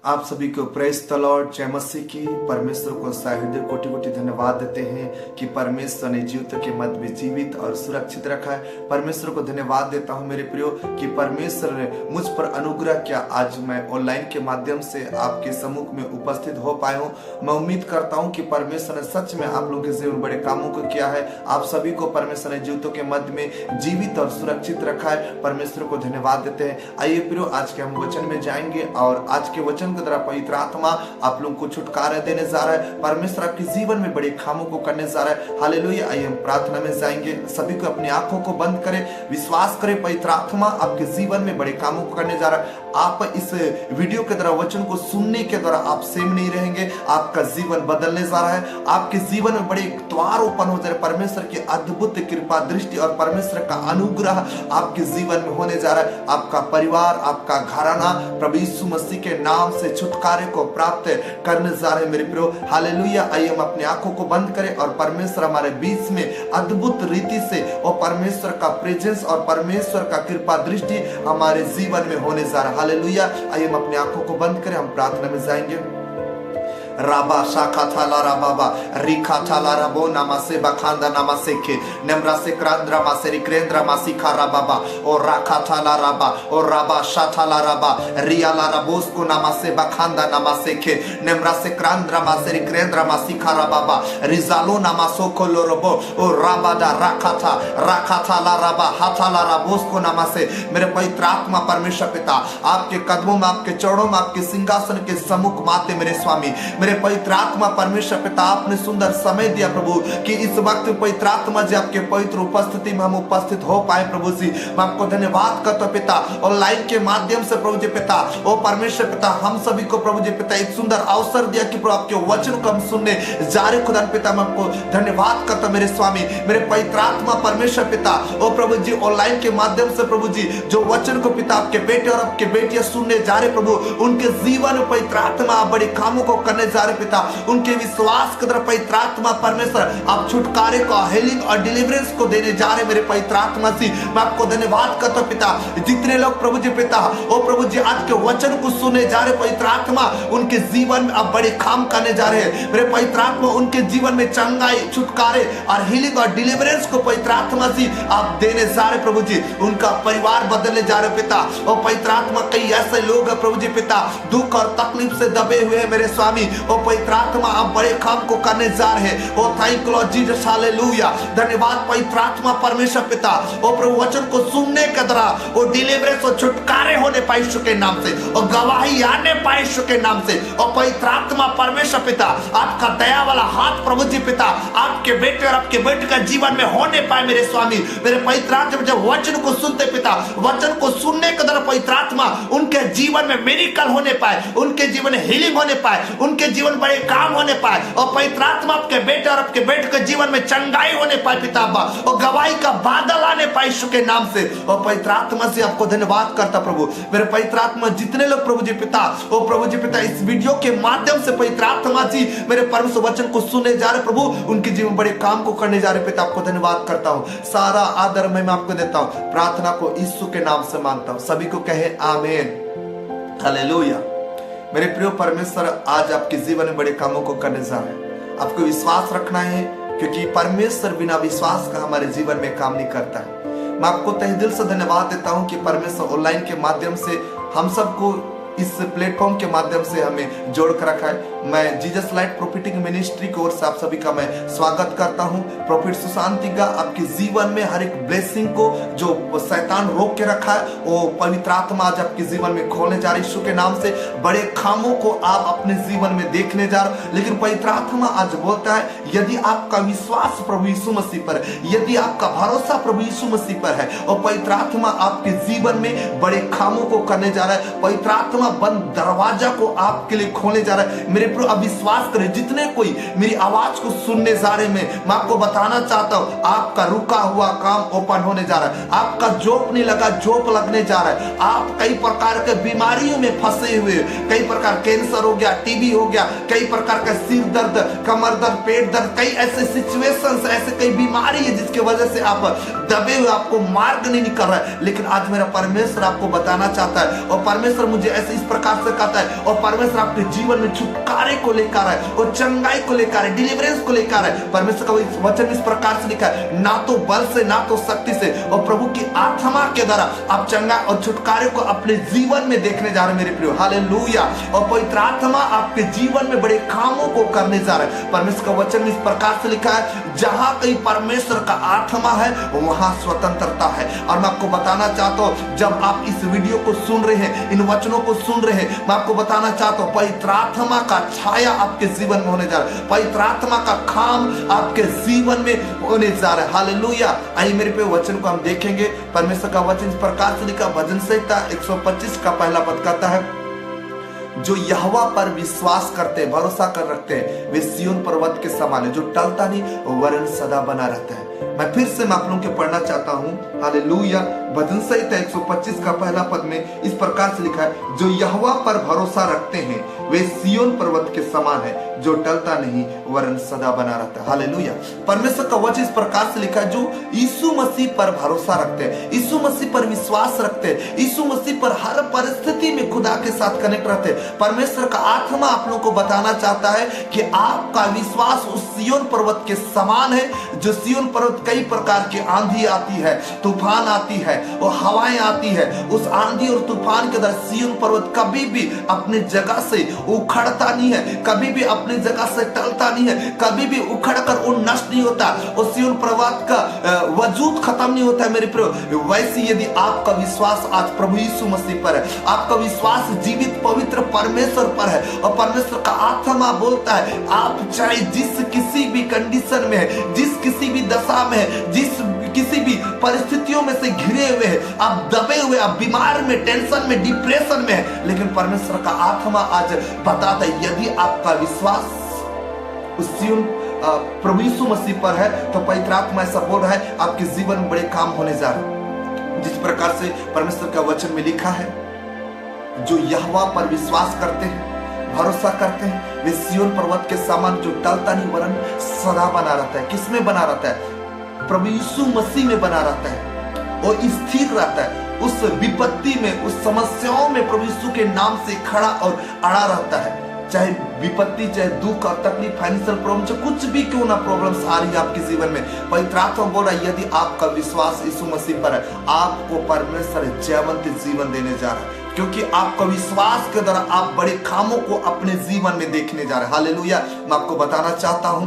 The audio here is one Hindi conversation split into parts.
आप सभी को प्रेज द लॉर्ड, जय मसीह की। परमेश्वर को हृदय कोटि कोटि धन्यवाद देते हैं कि परमेश्वर ने जीवित के मध्य में जीवित और सुरक्षित रखा है। परमेश्वर को धन्यवाद देता हूं मेरे प्रियो कि परमेश्वर ने मुझ पर अनुग्रह किया। आज मैं ऑनलाइन के माध्यम से आपके सम्मुख में उपस्थित हो पाया हूं। मैं उम्मीद करता हूं कि परमेश्वर ने सच में आप लोगों के जीवन में बड़े कामों को किया है। आप सभी को परमेश्वर ने जीवितों के मध्य में जीवित और सुरक्षित रखा है। परमेश्वर को धन्यवाद देते हैं। आइए प्रियो, आज के हम वचन में जाएंगे और आज के वचन के द्वारा पवित्र आत्मा आप लोगों को छुटकारा देने जा रहा है। परमेश्वर आपके जीवन में बड़े कामों को करने जा रहा है। हालेलुया। आइए हम प्रार्थना में जाएंगे। सभी को अपनी आंखों को बंद करें, विश्वास करें पवित्र आत्मा आपके जीवन में बड़े कामों को करने जा रहा है। आप इस वीडियो के द्वारा वचन को सुनने के द्वारा आप सेम नहीं रहेंगे, आपका जीवन बदलने जा रहा है। आपके जीवन में बड़े द्वार ओपन हो जा रहे। परमेश्वर की अद्भुत कृपा दृष्टि और परमेश्वर का अनुग्रह आपके जीवन में होने जा रहा है। आपका परिवार, आपका घराना प्रभु यीशु मसीह के नाम से छुटकारे को प्राप्त करने जा रहे हैं मेरे प्रियो। हालेलुया। आइए हम अपनी आंखों को बंद करें और परमेश्वर हमारे बीच में अद्भुत रीति से और परमेश्वर का प्रेजेंस और परमेश्वर का कृपा दृष्टि हमारे जीवन में होने जा रहा है। हालेलुया। आइए हम अपनी आंखों को बंद करें, हम प्रार्थना में जाएंगे। राबा शाखा थाला राबाबा रिखा थाला राबो नामासे बखांदा नामासे के नम्रा से क्रांद्रा मासे रिक्रेंद्रा मासी खा राबाबा और राखा थाला राबा और राबा शाथाला राबा रियाला राबोस को नामासे बखांदा नामासे के नम्रा से क्रांद्रा मासे रिक्रेंद्रा मासी खा राबाबा रिजालो नामासो को लोरोबो और राबादा राखा थाला राबा हाथाला राबोस को नामासे। मेरे पवित्र आत्मा परमेश्वर पिता आपके कदमों में, आपके चरणों में, आपके सिंहासन के सम्मुख माते मेरे स्वामी, मेरे पवित्र आत्मा परमेश्वर पिता आपने सुंदर समय दिया प्रभु कि इस वक्त पवित्र आत्मा जी आपके पवित्र उपस्थिति में हम उपस्थित हो पाए। प्रभु जी मैं आपको धन्यवाद करता हूं पिता। ऑनलाइन के माध्यम से प्रभु जी पिता ओ परमेश्वर पिता हम सभी को प्रभु जी पिता एक सुंदर अवसर दिया कि प्रभु आपके वचन को हम सुनने जा रहे। खुदा पिता मैं आपको धन्यवाद करता हूं मेरे स्वामी, मेरे पवित्र आत्मा परमेश्वर पिता ओ प्रभु जी ऑनलाइन के माध्यम से प्रभु जी जो वचन को पिता आपके बेटे और आपके बेटियां सुनने जा रहे प्रभु, उनके जीवन में पवित्र आत्मा बड़े कामों को करने जा रहे पिता। उनके विश्वास के तरफ पवित्र आत्मा परमेश्वर आप छुटकारे को, हीलिंग और डिलीवरेंस को देने जा रहे मेरे पवित्र आत्मा से मैं आपको धन्यवाद करता हूं पिता। जितने लोग प्रभु जी पिता ओ प्रभु जी आज के वचन को सुनने जा रहे पवित्र आत्मा, उनके जीवन में आप बड़े काम करने जा रहे हैं मेरे पवित्र आत्मा। उनके जीवन में चंगाई, छुटकारे और हीलिंग और डिलीवरेंस को पवित्र आत्मा से आप देने जा रहे प्रभु जी। उनका परिवार बदलने जा रहे पिता और पवित्र आत्मा। कई ऐसे लोग हैं प्रभु जी पिता दुख और तकलीफ से दबे हुए हैं मेरे स्वामी ओ पवित्र आत्मा आप बड़े काम को करने जा रहे हैं। Oh thank you lord Jesus, hallelujah. धन्यवाद पवित्र आत्मा परमेश्वर पिता ओ प्रभु वचन को सुनने के द्वारा वो डिलीवरेंस और छुटकारे होने पाए यीशु के नाम से और गवाही आने पाए यीशु के नाम से। और पवित्र आत्मा परमेश्वर पिता आपका दया वाला हाथ प्रभु जी पिता आपके बेटे और आपके बेटे का जीवन में होने पाए मेरे स्वामी। मेरे पवित्र आत्मा जब वचन को सुनते पिता, वचन को सुनने के द्वारा पवित्र आत्मा उनके जीवन में मिरेकल होने पाए, उनके जीवन में हीलिंग होने पाए, उनके जीवन बड़े काम होने पाए और पवित्र आत्मा आपके बेटे और आपके बेटे के जीवन में चंगाई होने पाए पिता और गवाही का बादल आने पाए यीशु के नाम से। और पवित्र आत्मा से आपको धन्यवाद करता प्रभु। मेरे पवित्र आत्मा जितने लोग प्रभु जी पिता ओ प्रभु जी पिता इस वीडियो के माध्यम से पवित्र आत्मा जी मेरे परमेश्वर वचन को सुनने जा रहे प्रभु, उनके जीवन बड़े काम को करने जा रहे पिता, आपको धन्यवाद करता हूँ। सारा आदर मैं आपको देता हूँ। प्रार्थना को यीशु के नाम से मांगता हूँ। सभी को कहे आमीन, हालेलुया। मेरे प्रिय परमेश्वर आज आपके जीवन में बड़े कामों को करने जा रहे हैं। आपको विश्वास रखना है क्योंकि परमेश्वर बिना विश्वास का हमारे जीवन में काम नहीं करता है। मैं आपको तहे दिल से धन्यवाद देता हूं कि परमेश्वर ऑनलाइन के माध्यम से हम सबको इस प्लेटफॉर्म के माध्यम से हमें जोड़ कर रखा है। मैं जीसस लाइट प्रोफेटिक मिनिस्ट्री की ओर से आप सभी का मैं स्वागत करता हूं। प्रॉफिट सुशांति का आपके जीवन में हर एक ब्लेसिंग को जो शैतान रोक के रखा है वो पवित्र आत्मा आज आपके जीवन में खोलने जा रही यीशु के नाम से। बड़े कामों को आप अपने जीवन में देखने जा रहे। लेकिन पवित्र आत्मा आज बोलता है यदि आपका विश्वास प्रभु यीशु मसीह पर, यदि आपका भरोसा प्रभु यीशु मसीह पर है और पवित्र आत्मा आपके जीवन में बड़े कामों को करने जा रहा है। पवित्र आत्मा बंद दरवाजा को आपके लिए खोलने जा रहा है मेरे प्रभु। अविश्वास करें जितने कोई मेरी आवाज को सुनने जा रहे मैं आपको बताना चाहता हूं आपका रुका हुआ काम ओपन होने जा रहा है। आपका जॉब नहीं लगा, जॉब लगने जा रहा है। आप कई प्रकार के बीमारियों में फंसे हुए, कई प्रकार कैंसर हो गया, टीबी हो गया, कई प्रकार का सिर दर्द, कमर दर्द, पेट दर्द, कई ऐसे सिचुएशंस, ऐसे कई बीमारी है जिसकी वजह से आप दबे हुए, आपको मार्ग नहीं निकल रहा है। लेकिन आज मेरा परमेश्वर आपको बताना चाहता है और परमेश्वर मुझे ऐसे से इस प्रकार से कहता है, और परमेश्वर आपके जीवन में छुटकारे को लेकर है, और चंगाई को लेकर है, डिलीवरेंस को लेकर है। परमेश्वर का वचन इस प्रकार से लिखा है, ना तो बल से ना तो शक्ति से, और प्रभु की आत्मा के द्वारा आप चंगा और छुटकारे को अपने जीवन में देखने जा रहे हैं मेरे प्रियो। हालेलुया। और पवित्र आत्मा आपके जीवन में बड़े कामों को करने जा रहा है। परमेश्वर का वचन इस प्रकार से लिखा है, जहां कहीं परमेश्वर का आत्मा है वहां स्वतंत्रता है। और मैं आपको बताना चाहता हूं, जब आप इस वीडियो को सुन रहे हैं, इन वचनों को सुन रहे हैं, मैं आपको बताना चाहता हूं, पवित्र आत्मा का छाया आपके जीवन में होने जा रहा है, पवित्र आत्मा का काम आपके जीवन में होने जा रहा है। हालेलुया। आइए मेरे पे वचन को हम देखेंगे। परमेश्वर का वचन इस प्रकार से लिखा, भजन संहिता 125 का पहला पद कहता है, जो यहोवा पर विश्वास करते, भरोसा कर रखते हैं, वे सिय्योन पर्वत के समान है, जो टलता नहीं वरन सदा बना रहता है। मैं फिर से आप लोगों के पढ़ना चाहता हूं। हालेलुया। भजन संहिता 125 का पहला पद में इस प्रकार से लिखा है, जो यहोवा पर भरोसा रखते हैं वे सिय्योन पर्वत के समान है, जो टलता नहीं वरन सदा बना रहता है। हालेलुया। परमेश्वर का वचन इस प्रकार से लिखा है, जो यीशु मसीह पर भरोसा रखते हैं, यीशु मसीह पर विश्वास रखते हैं, यीशु मसीह पर हर परिस्थिति में खुदा के साथ कनेक्ट रहते हैं। परमेश्वर का आत्मा आप लोगों को बताना चाहता है कि आपका विश्वास उस सिय्योन पर्वत के समान है, जो सिय्योन पर्वत कई प्रकार की आंधी आती है, तूफान आती है और हवाएं आती है। उस आंधी और तूफान के दौरान सिय्योन पर्वत कभी भी अपनी जगह से उखड़ता नहीं है, कभी भी अपनी जगह से टलता नहीं है, कभी भी उखड़कर वो नष्ट नहीं होता, और सिय्योन पर्वत का वजूद खत्म नहीं होता है मेरे प्रियो। वैसे यदि आपका विश्वास आज प्रभु यीशु मसीह पर है, आपका विश्वास जीवित पवित्र परमेश्वर पर है, और परमेश्वर का आत्मा बोलता है, आप चाहे जिस किसी भी कंडीशन में है, जिस किसी भी दशा में है, जिस किसी भी परिस्थितियों में से घिरे हुए हैं, आप दबे हुए, आप बीमार में, टेंशन में, डिप्रेशन में है, लेकिन परमेश्वर का आत्मा आज बताता है, यदि आपका विश्वास उस सिय्योन प्रभु यीशु मसीह पर है, तो पवित्र आत्मा ऐसा बोल रहा है, आपके जीवन में बड़े काम होने जा रहे हैं। जिस प्रकार से परमेश्वर का वचन में लिखा है, जो यहोवा पर विश्वास करते हैं, भरोसा करते हैं, वे सिय्योन पर्वत के समान, जो टलता नहीं वरन सदा बना रहता है। किसमें बना रहता है? प्रभु यीशु मसीह में बना रहता है, और स्थिर रहता है। उस विपत्ति में, उस समस्याओं में प्रभु यीशु के नाम से खड़ा और अड़ा रहता है। चाहे विपत्ति, चाहे दुख और तकलीफ, फाइनेंशियल प्रॉब्लम, चाहे कुछ भी क्यों ना प्रॉब्लम्स आ रही है आपके जीवन में, पवित्र आत्मा बोल रहा है, यदि आपका विश्वास यीशु मसीह पर है, आपको परमेश्वर जयवंत जीवन देने जा रहा है, क्योंकि आपका विश्वास के द्वारा आप बड़े कामों को अपने जीवन में देखने जा रहे हैं। हालेलुया। मैं आपको बताना चाहता हूं,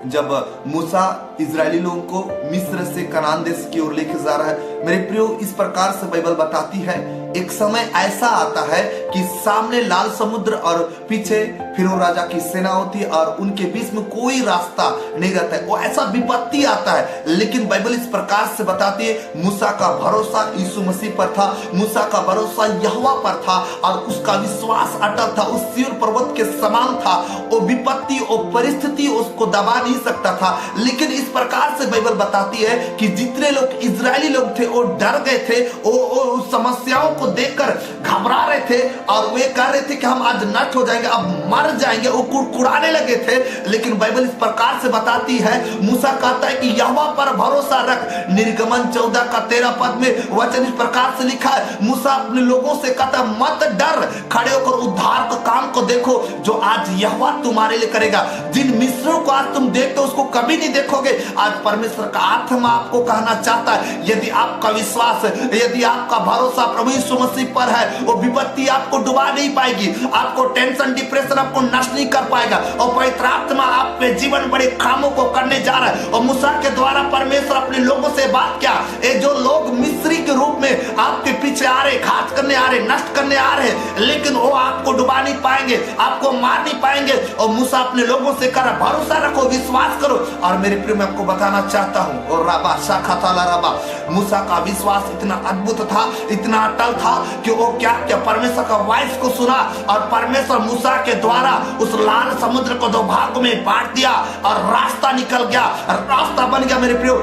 जब मूसा इजरायली लोगों को मिस्र से कनान देश की ओर लेके जा रहा है, मेरे प्रियो, इस प्रकार से बाइबल बताती है, एक समय ऐसा आता है कि सामने लाल समुद्र और पीछे फिरौन राजा की सेना होती है, और उनके बीच में कोई रास्ता नहीं रहता है। वो ऐसा विपत्ति आता है, लेकिन बाइबल इस प्रकार से बताती है, मूसा का भरोसा यीशु मसीह पर था, मूसा का भरोसा यहोवा पर था, और उसका विश्वास अटल था, उस सिय्योन पर्वत के समान था। वो विपत्ति और परिस्थिति उसको दबा नहीं सकता था। लेकिन इस प्रकार से बाइबल बताती है कि जितने लोग इजरायली लोग थे वो डर गए थे, वो समस्याओं को देखकर घबरा रहे थे, और वे कह रहे थे कि हम आज नष्ट हो जाएंगे, अब मर जाएंगे, वो कुड़कुड़ाने लगे थे। लेकिन बाइबल इस प्रकार से बताती है, मूसा कहता है कि यहोवा पर भरोसा रख। निर्गमन 14 का 13 पद में वचन इस प्रकार से लिखा है, मूसा अपने लोगों से कहता है, मत डर, खड़े होकर उद्धार के काम को देखो जो आज यहोवा तुम्हारे लिए करेगा। जिन मिस्रों को आज तुम देखते हो उसको कभी नहीं देखोगे। आज परमेश्वर का आत्मा आपको कहना चाहता है, यदि आपका विश्वास, यदि आपका भरोसा प्रभु यीशु मसीह पर है, वो विपत्ति आपको डुबा नहीं पाएगी, आपको टेंशन, डिप्रेशन आपको नष्ट नहीं कर पाएगा, और पवित्र आत्मा आपके जीवन बड़े कामों को करने जा रहा है। और मूसा के द्वारा परमेश्वर अपने लोगों से बात किया, ये जो लोग मिस्री के रूप में आपके पीछे आ रहे, घात करने आ रहे, नष्ट करने आ रहे, लेकिन वो आपको डुबा नहीं पाएंगे, आपको मार नहीं पाएंगे। और मूसा अपने लोगों से कहा, भरोसा रखो, विश्वास करो। और मेरे प्रिय, मैं आपको बताना चाहता हूं, और राबा शाखा ताला राबा, मूसा का विश्वास इतना अद्भुत था, इतना अटल था कि वो क्या परमेश्वर का वॉइस को सुना, और परमेश्वर मूसा के द्वारा उस लाल समुद्र को 2 भागों में बांट दिया, और रास्ता निकल गया, रास्ता बन गया। मेरे प्रियो,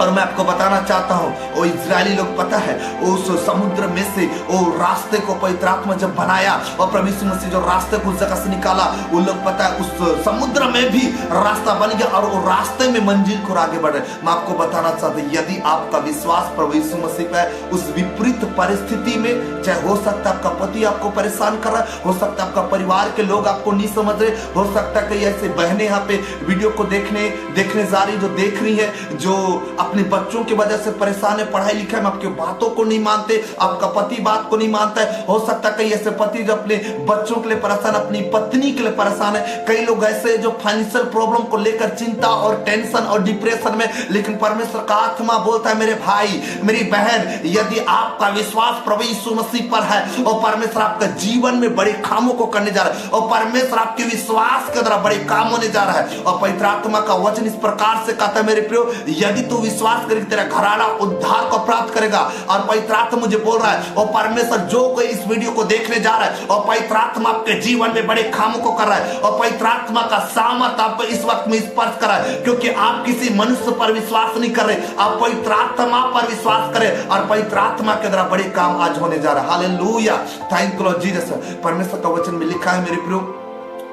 और मैं आपको बताना चाहता हूँ, वो इजरायली लोग पता है उस समुद्र में से वो रास्ते को पवित्र आत्मा जब बनाया और प्रभु यीशु मसीह जो रास्ते को उस जगह से निकाला, वो लोग पता है उस समुद्र में भी रास्ता बन गया और वो रास्ते में मंजिल को आगे बढ़े। मैं आपको बताना चाहता हूँ, यदि आपका विश्वास प्रभु यीशु मसीह पे है, उस विपरीत परिस्थिति में, चाहे हो सकता है आपका पति आपको परेशान कर रहा है, हो सकता है आपका परिवार के लोग आपको नहीं समझ रहे, हो सकता है कई ऐसे बहनें यहाँ पे वीडियो को देखने जा रही, जो देख रही है, जो अपने बच्चों की वजह से परेशान है, पढ़ाई लिखाई में आपकी बातों को नहीं मानते, आपका पति बात को नहीं मानता है। हो सकता है कई ऐसे पति जो अपने बच्चों के लिए परेशान, अपनी पत्नी के लिए परेशान है। कई लोग ऐसे जो फाइनेंशियल प्रॉब्लम को लेकर चिंता और टेंशन और डिप्रेशन में, लेकिन परमेश्वर का आत्मा बोलता है, मेरे भाई मेरी बहन, यदि आपका विश्वास प्रभु यीशु मसीह पर है और परमेश्वर आपका जीवन में बड़े कामों को करने जा रहा है और परमेश्वर आपके विश्वास के द्वारा बड़े काम होने जा रहा है। और पवित्र आत्मा का वचन इस प्रकार से कहता है, मेरे प्रियो, यदि तू विश्वास करेगा तेरा घराना उद्धार को प्राप्त करेगा। और पवित्र आत्मा मुझे बोल रहा है, और परमेश्वर जो कोई इस वीडियो को देखने जा रहा है और पवित्र आत्मा आपके जीवन में बड़े कामों को कर रहा है और पवित्र आत्मा का सामर्थ आपको इस वक्त में स्पर्श कर रहा है, क्योंकि आप किसी मनुष्य पर विश्वास नहीं कर रहे, आप पवित्र आत्मा पर विश्वास करें और पवित्र आत्मा के द्वारा बड़े काम आज होने जा रहा है। Hallelujah, thank you lord Jesus. परमेश्वर का वचन में लिखा है, मेरे प्रियो,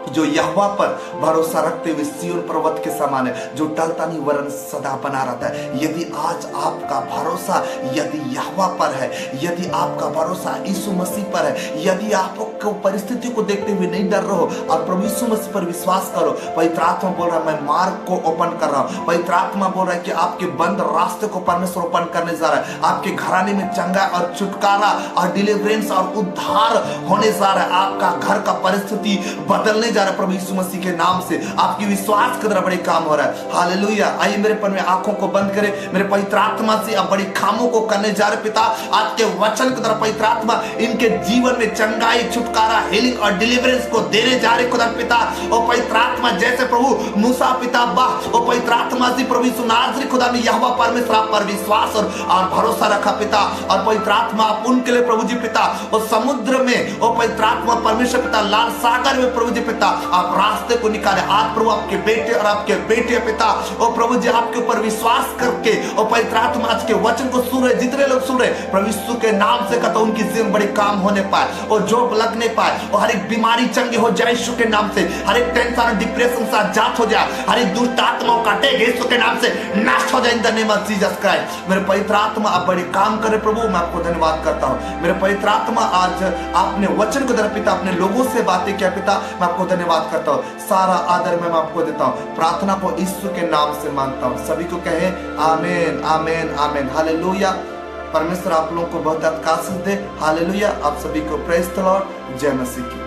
जो यहोवा पर भरोसा रखते हुए सिय्योन पर्वत के समान है, जो टलता नहीं वरन सदा बना रहता है। यदि आज आपका भरोसा यदि यहोवा पर है, यदि आपका भरोसा यीशु मसीह पर है, यदि आपको परिस्थिति को देखते हुए नहीं डर रहे हो और प्रभु यीशु मसीह पर विश्वास करो, पवित्र आत्मा बोल रहा है मैं मार्ग को ओपन कर रहा हूँ। पवित्र आत्मा बोल रहा है कि आपके बंद रास्ते को परमेश्वर ओपन करने जा रहा है। आपके घराने में चंगा और छुटकारा और डिलीवरेंस और उद्धार होने जा रहा है। आपका घर का परिस्थिति बदलने जा रहा है प्रभु यीशु मसीह के नाम से। आपकी विश्वास के द्वारा बड़े काम हो रहा है। हालेलुया। आइए मेरे पर में आंखों को बंद करें, मेरे पवित्र आत्मा से आप बड़ी कामों को करने जा रहे पिता। आपके वचन के द्वारा पवित्र आत्मा इनके जीवन में चंगाई, छुटकारा, हीलिंग और डिलीवरेंस को देने जा रहे खुदा पिता। और पवित्र आत्मा जैसे प्रभु मूसा पिता बाह और पवित्र आत्मा से प्रभु यीशु नाज़री खुदा ने यहोवा परमेश्वर आप पर विश्वास और भरोसा रखा पिता। और पवित्र आत्मा आप उनके लिए प्रभु जी पिता और समुद्र में और पवित्र आत्मा परमेश्वर पिता लाल सागर में प्रभु जी पिता आप रास्ते को निकाले। आज प्रभु आपके बेटे और आपके बेटे पिता और प्रभु जी आपके ऊपर विश्वास करके और पवित्र आत्मा आज के वचन को सुन रहे, जितने लोग सुन रहे प्रभु यीशु के नाम से कहता उनकी जिंदगी में बड़े काम होने पाए और जॉब लगने पाए और हर एक बीमारी चंगी हो जाए यीशु के नाम से। हर एक टेंशन और डिप्रेशन से आजाद हो जाए, हर एक दुष्ट आत्माओं काटे यीशु के नाम से नाश हो जाए in the name of Jesus Christ. मेरे पवित्र आत्मा आप बड़े काम करे प्रभु, मैं आपको धन्यवाद करता हूँ। मेरे पवित्र आत्मा आज आपने वचन को द्वारा पिता अपने लोगों से बातें किया पिता, मैं आपको धन्यवाद करता हूँ। सारा आदर मैं आपको देता हूँ। प्रार्थना को यीशु के नाम से मांगता हूँ। सभी को कहे आमीन आमीन आमीन। हालेलुया। परमेश्वर आप लोगों को बहुत आशीष दे। हालेलुया। आप सभी को प्रेज द लॉर्ड। जय मसीह की।